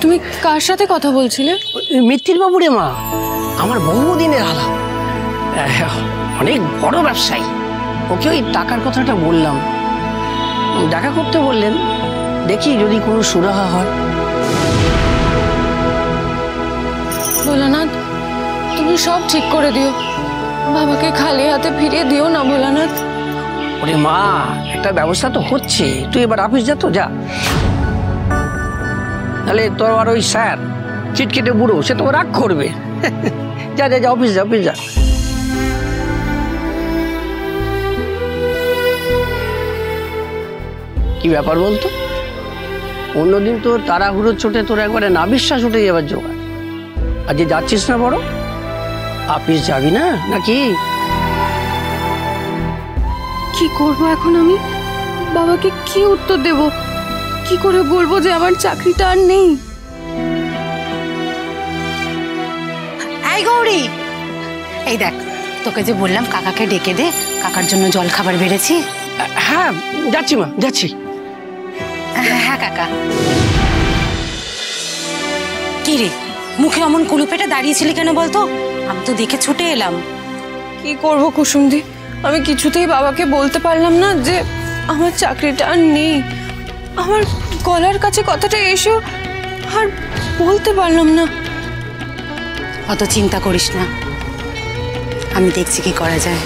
তুমি কার সাথে কথা বলছিলে? মিত্তির বাবু রে মা, আমার বহুদিনের আলাপ, অনেক বড় ব্যবসায়ী। ওকে ওই টাকার কথাটা বললাম, দেখা করতে বললেন, দেখি যদি কোনো সুরাহা হয়। ভোলানাথ, তুমি সব ঠিক করে দিও, বাবাকে খালি হাতে ফিরিয়ে দিও না ভোলানাথ। ওরে মা, একটা ব্যবস্থা তো হচ্ছে, তুই এবার অফিস যা, তো যা। তাহলে তোর আর ওই স্যার চিটকেটে বুড়ো, সে তো রাগ করবে। যা যা যা, অফিস যা, অফিস যা। কি ব্যাপার বলতো? অন্যদিন তো তাড়াহুড়োর চোটে তোর একবারে নাবিশ্বাস উঠে যাবার জোগাড়, আজকে যাচ্ছিস না? বড় অফিস যাবি না নাকি? কি করব এখন আমি? বাবাকে কি উত্তর দেব? কি করে বলবো যে আমার চাকরিটা আর নেই? এই গৌরী, এই দেখ, তোকে যে বললাম কাকাকে ডেকে দে, কাকার জন্য জল খাবার বেড়েছি। হ্যাঁ যাচ্ছি মা, যাচ্ছি। হ্যাঁ কাকা। কি রে, মুখে অমন কুলুপেটে দাঁড়িয়েছিলি কেন বলতো? আমি তো দেখে ছুটে এলাম। কি করব কুসুমদি, আমি কিছুতেই বাবাকে বলতে পারলাম না যে আমার চাকরিটা আর নেই। আমার গলার কাছে কথাটা এসেও আর বলতে পারলাম না। অত চিন্তা করিস না, আমি দেখছি কি করা যায়।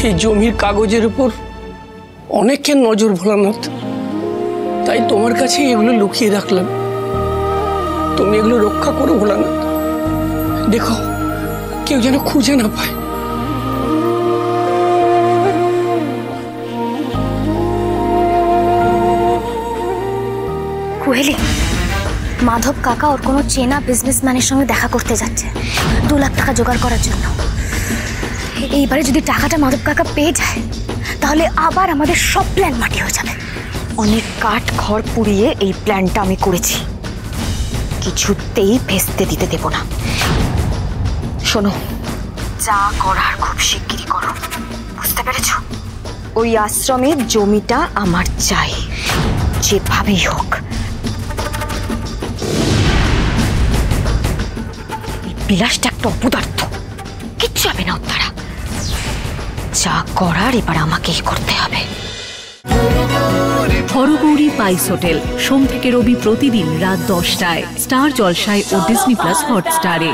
এই জমির কাগজের উপর অনেকের নজর ভোলানাথ, তাই তোমার কাছে এগুলো লুকিয়ে রাখলাম। তুমি এগুলো রক্ষা করো ভোলানাথ, দেখো কেউ যেন খুঁজে না পায়। কুহেলি, মাধব কাকা ওর কোনো চেনা বিজনেসম্যানের সঙ্গে দেখা করতে যাচ্ছে 2 লাখ টাকা জোগাড় করার জন্য। এইবারে যদি টাকাটা মাধব কাকা পেয়ে যায়, তাহলে আবার আমাদের সব প্ল্যান মাটি হয়ে যাবে। অনেক কাঠ খড় পুড়িয়ে এই প্ল্যানটা আমি করেছি, কিছুতেই ভেস্তে দিতে দেব না। শোনো, যা করার খুব শিগগিরই করো, বুঝতে পেরেছো? ওই আশ্রমের জমিটা আমার চাই, যেভাবেই হোক। এই বিলাসটা একটা অপদার্থ, কিচ্ছু হবে না ওর দ্বারা। যা করার এবার আমাকেই করতে হবে। হরগৌরী পাইস হোটেল, সোম থেকে রবি প্রতিদিন রাত 10টায় স্টার জলসায় ও ডিজনি প্লাস হটস্টারে।